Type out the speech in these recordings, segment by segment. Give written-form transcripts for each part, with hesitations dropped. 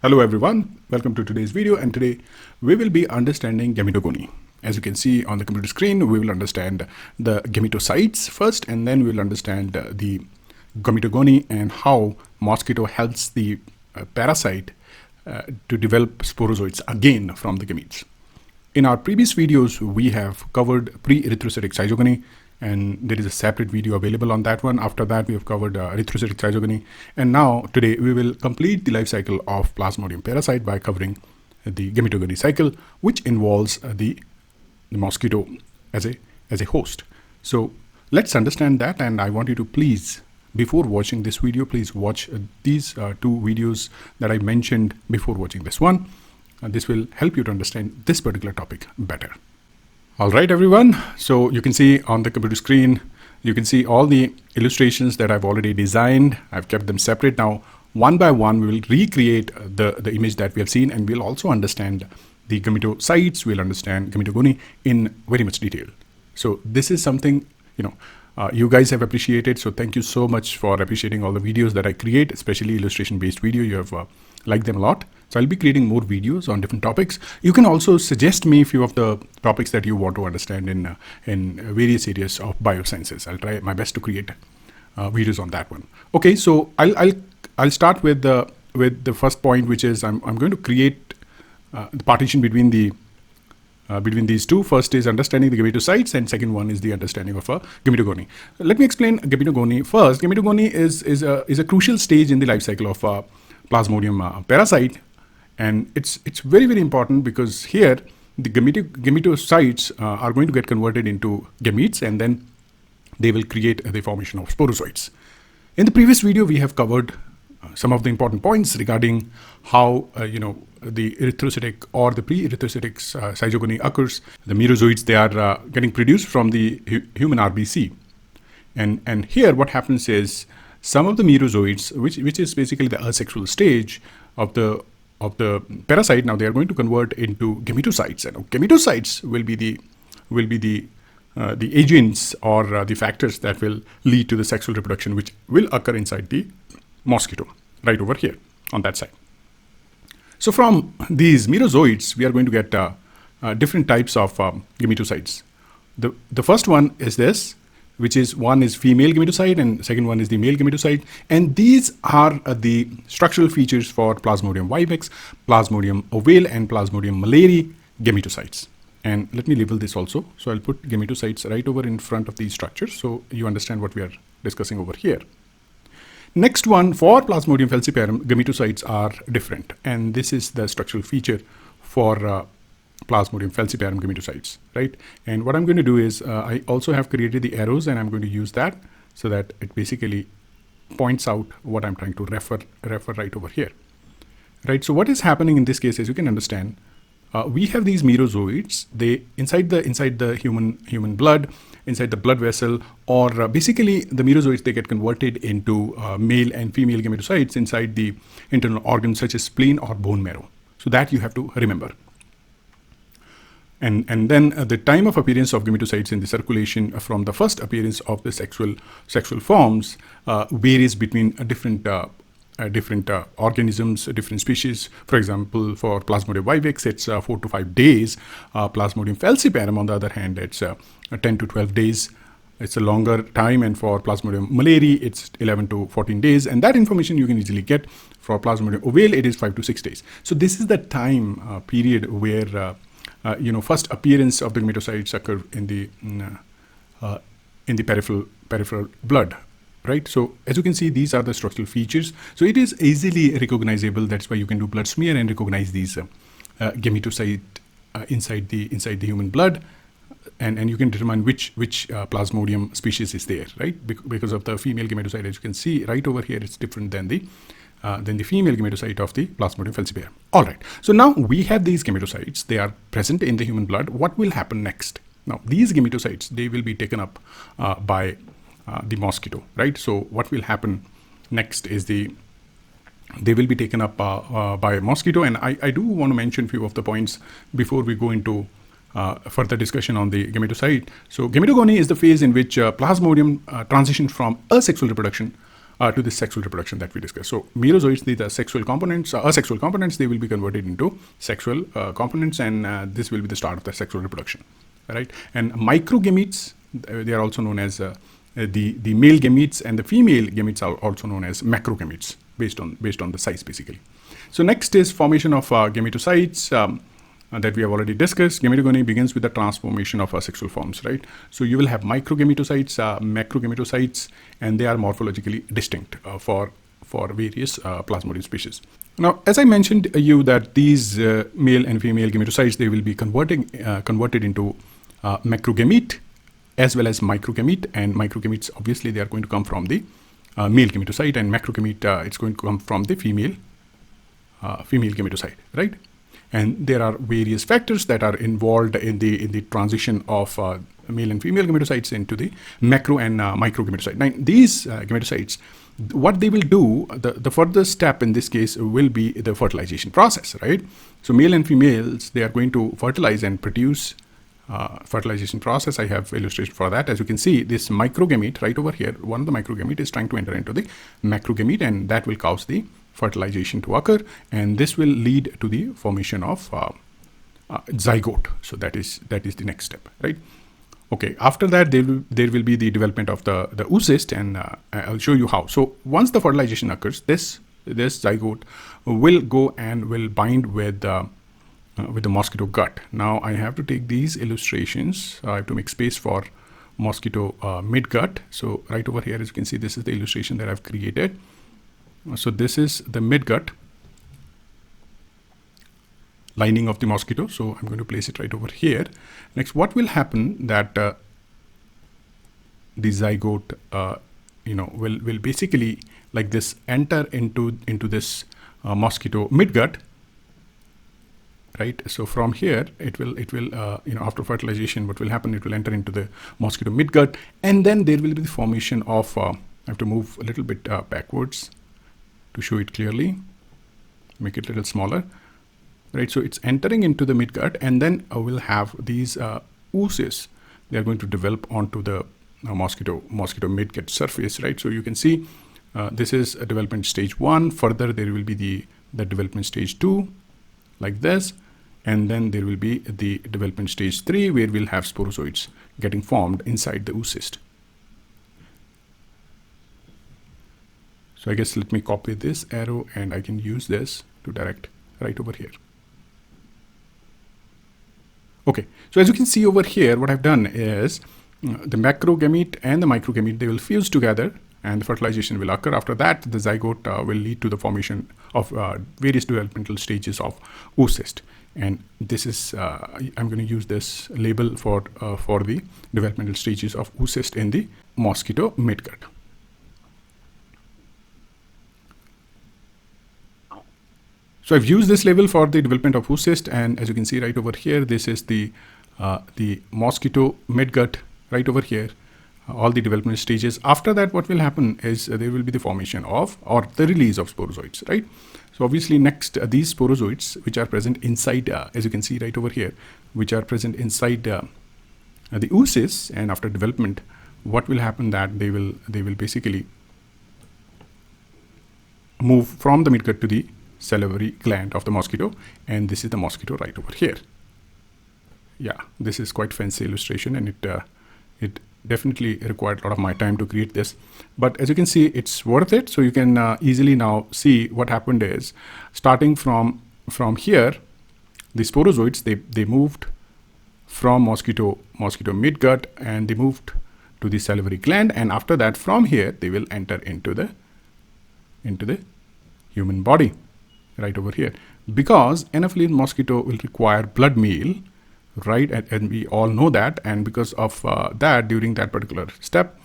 Hello everyone, welcome to today's video, and today we will be understanding gametogony. As you can see on the computer screen, we will understand the gametocytes first, and then we will understand the gametogony and how mosquito helps the parasite to develop sporozoites again from the gametes. In our previous videos, we have covered pre-erythrocytic zygogony, and there is a separate video available on that one. After that, we have covered erythrocytic zygogony, and now today we will complete the life cycle of Plasmodium parasite by covering the gametogony cycle, which involves the mosquito as a host. So let's understand that, and I want you to please, before watching this video, please watch these two videos that I mentioned before watching this one. This will help you to understand this particular topic better. All right, everyone. So you can see on the computer screen, you can see all the illustrations that I've already designed. I've kept them separate. Now, one by one, we will recreate the image that we have seen, and we'll also understand the gametocytes. We'll understand gametogony in very much detail. So this is something, you guys have appreciated. So thank you so much for appreciating all the videos that I create, especially illustration-based video. You have liked them a lot. So I'll be creating more videos on different topics. You can also suggest me a few of the topics that you want to understand in various areas of biosciences. I'll try my best to create videos on that one. Okay, so I'll start with the first point, which is I'm going to create the partition between these two. First is understanding the gametocytes, and second one is the understanding of gametogony. Let me explain gametogony first. Gametogony is a crucial stage in the life cycle of Plasmodium parasite, and it's very, very important because here the gametocytes are going to get converted into gametes, and then they will create the formation of sporozoites. In the previous video, we have covered some of the important points regarding how the erythrocytic or the pre-erythrocytic zygogony occurs. The Merozoites, they are getting produced from the human RBC, and here what happens is some of the Merozoites, which is basically the asexual stage of the parasite, now they are going to convert into gametocytes, and gametocytes will be the agents or the factors that will lead to the sexual reproduction, which will occur inside the mosquito, right over here on that side. So from these Merozoites, we are going to get different types of gametocytes. The first one is this, which is one is female gametocyte, and second one is the male gametocyte. And these are the structural features for Plasmodium vivax, Plasmodium ovale, and Plasmodium malariae gametocytes. And let me label this also. So I'll put gametocytes right over in front of these structures so you understand what we are discussing over here. Next one, for Plasmodium falciparum, gametocytes are different, and this is the structural feature for Plasmodium falciparum gametocytes, right? And what I'm going to do is I also have created the arrows, and I'm going to use that so that it basically points out what I'm trying to refer right over here, right? So what is happening in this case, as you can understand, we have these Merozoites. They inside the human blood, inside the blood vessel, or basically the Merozoites, they get converted into male and female gametocytes inside the internal organs such as spleen or bone marrow. So that you have to remember. And then the time of appearance of gametocytes in the circulation from the first appearance of the sexual forms varies between different organisms, different species. For example, for Plasmodium vivax, it's 4 to 5 days. Plasmodium falciparum, on the other hand, it's 10 to 12 days. It's a longer time. And for Plasmodium malariae, it's 11 to 14 days. And that information you can easily get. For Plasmodium ovale, it is 5 to 6 days. So this is the time period where first appearance of the gametocytes occur in the peripheral blood. Right. So as you can see, these are the structural features. So it is easily recognizable. That's why you can do blood smear and recognize these gametocyte inside the human blood, and you can determine which Plasmodium species is there, right? Because of the female gametocyte, as you can see right over here, it's different than the female gametocyte of the Plasmodium falciparum. All right. So now we have these gametocytes. They are present in the human blood. What will happen next? Now these gametocytes, they will be taken up by the mosquito, right? So what will happen next is they will be taken up by a mosquito. And I do want to mention a few of the points before we go into further discussion on the gametocyte. So gametogony is the phase in which Plasmodium transitions from asexual reproduction to the sexual reproduction that we discussed. So Merozoites, these are sexual components, asexual components, they will be converted into sexual components, and this will be the start of the sexual reproduction, right? And microgametes, they are also known as the male gametes, and the female gametes are also known as macrogametes based on the size, basically. So next is formation of gametocytes. That we have already discussed. Gametogony begins with the transformation of asexual forms, right? So you will have microgametocytes, macrogametocytes, and they are morphologically distinct for various Plasmodium species. Now, as I mentioned you that these male and female gametocytes, they will be converted into macrogamete as well as microgamete, and microgametes, obviously they are going to come from the male gametocyte, and macrogamete it's going to come from the female gametocyte, right? And there are various factors that are involved in the transition of male and female gametocytes into the macro and microgametocyte. Now, these gametocytes, what they will do, the further step in this case will be the fertilization process, right? So male and females, they are going to fertilize and produce fertilization process. I have illustration for that. As you can see, this microgamete right over here, one of the microgamete is trying to enter into the macrogamete, and that will cause the fertilization to occur, and this will lead to the formation of zygote. So that is the next step, right? Okay, after that there will be the development of the oocyst, and I'll show you how. So once the fertilization occurs, this zygote will go and will bind with the mosquito gut. Now I have to take these illustrations. I have to make space for mosquito midgut. So right over here, as you can see, this is the illustration that I've created. So this is the midgut lining of the mosquito. So I'm going to place it right over here. Next, what will happen that the zygote, will basically like this enter into this mosquito midgut, right? So from here, it will after fertilization, what will happen? It will enter into the mosquito midgut, and then there will be the formation of. I have to move a little bit backwards to show it clearly, make it a little smaller, right? So it's entering into the midgut, and then we'll have these oocysts. They are going to develop onto the mosquito midgut surface, right? So you can see this is a development stage 1. Further, there will be the development stage 2, like this, and then there will be the development stage 3, where we'll have sporozoites getting formed inside the oocyst. So I guess let me copy this arrow, and I can use this to direct right over here. Okay, so as you can see over here, what I've done is the macrogamete and the microgamete, they will fuse together, and the fertilization will occur. After that, the zygote will lead to the formation of various developmental stages of oocyst. And this is, I'm going to use this label for the developmental stages of oocyst in the mosquito midgut. So I've used this label for the development of oocyst, and as you can see right over here, this is the mosquito midgut right over here, all the development stages. After that, what will happen is there will be the formation of, or the release of sporozoites, right? So obviously next, these sporozoites, which are present inside, as you can see right over here, which are present inside the oocyst, and after development, what will happen that they will basically move from the midgut to the salivary gland of the mosquito, and this is the mosquito right over here. Yeah, this is quite fancy illustration, and it definitely required a lot of my time to create this, but as you can see, it's worth it. So you can easily now see what happened is, starting from here, the sporozoites, they moved from mosquito midgut, and they moved to the salivary gland, and after that, from here, they will enter into the human body right over here, because Anopheles mosquito will require blood meal, right? And we all know that, and because of that, during that particular step,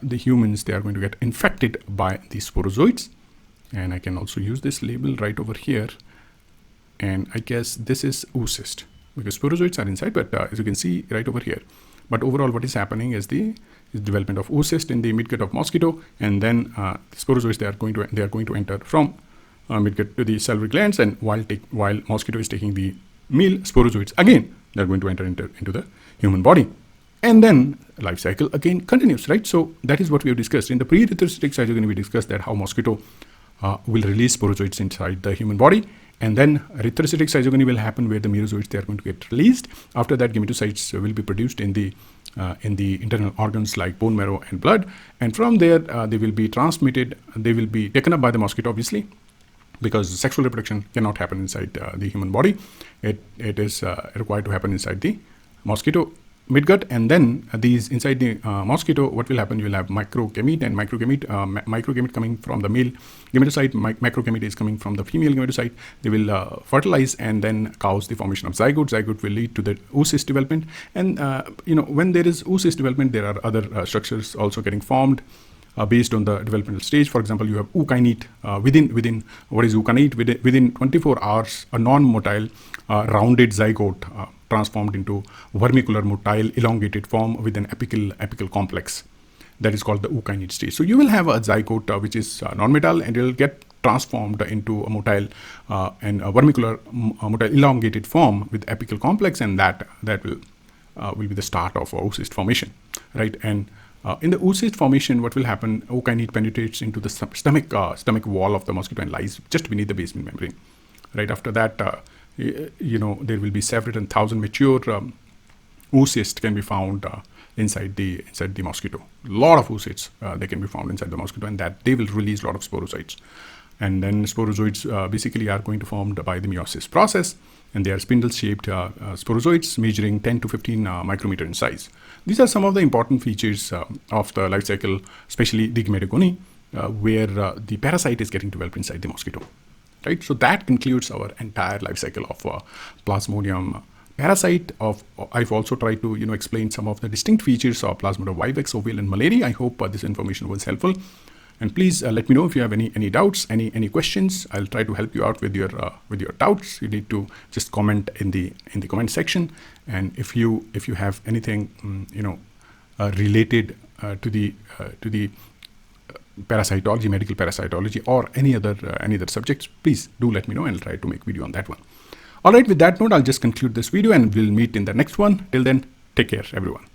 the humans, they are going to get infected by these sporozoites. And I can also use this label right over here, and I guess this is oocyst, because sporozoites are inside, but as you can see right over here. But overall, what is happening is the development of oocyst in the midgut of mosquito, and then sporozoites, they are going to enter from midgut to the salivary glands, and while mosquito is taking the male sporozoites, again they're going to enter into the human body. And then life cycle again continues, right? So that is what we have discussed. In the pre-erythrocytic zygote, we discussed that how mosquito will release sporozoites inside the human body. And then erythrocytic zygote will happen where the merozoites, they are going to get released. After that, gametocytes will be produced in the internal organs like bone marrow and blood. And from there, they will be transmitted. They will be taken up by the mosquito, obviously, because sexual reproduction cannot happen inside the human body. It is required to happen inside the mosquito midgut. And then these inside the mosquito, what will happen? You will have microgamete and microgamete coming from the male gametocyte. Macrogamete is coming from the female gametocyte. They will fertilize and then cause the formation of zygote. Zygote will lead to the oocyst development. And when there is oocyst development, there are other structures also getting formed based on the developmental stage. For example, you have ookinete. Within what is ookinete? Within 24 hours, a non-motile rounded zygote transformed into vermicular motile elongated form with an apical complex. That is called the ookinete stage. So you will have a zygote which is non-motile, and it will get transformed into a motile and a vermicular motile elongated form with apical complex, and that will be the start of oocyst formation, right? And in the oocyst formation, what will happen? Ookinete penetrates into the stomach wall of the mosquito and lies just beneath the basement membrane. Right after that, there will be several and thousand mature oocysts can be found inside the mosquito. A lot of oocysts they can be found inside the mosquito, and that they will release a lot of sporozoites. And then sporozoites basically are going to formed by the meiosis process, and they are spindle-shaped sporozoites measuring 10 to 15 micrometer in size. These are some of the important features of the life cycle, especially the gametogony, where the parasite is getting developed inside the mosquito. Right, so that concludes our entire life cycle of Plasmodium parasite. I've also tried to explain some of the distinct features of Plasmodium vivax, ovale, and Malaria. I hope this information was helpful. And please let me know if you have any doubts, any questions. I'll try to help you out with your doubts. You need to just comment in the comment section. And if you have anything related to the parasitology, medical parasitology, or any other subjects, please do let me know, and I'll try to make video on that one. All right, with that note, I'll just conclude this video, and we'll meet in the next one. Till then, take care, everyone.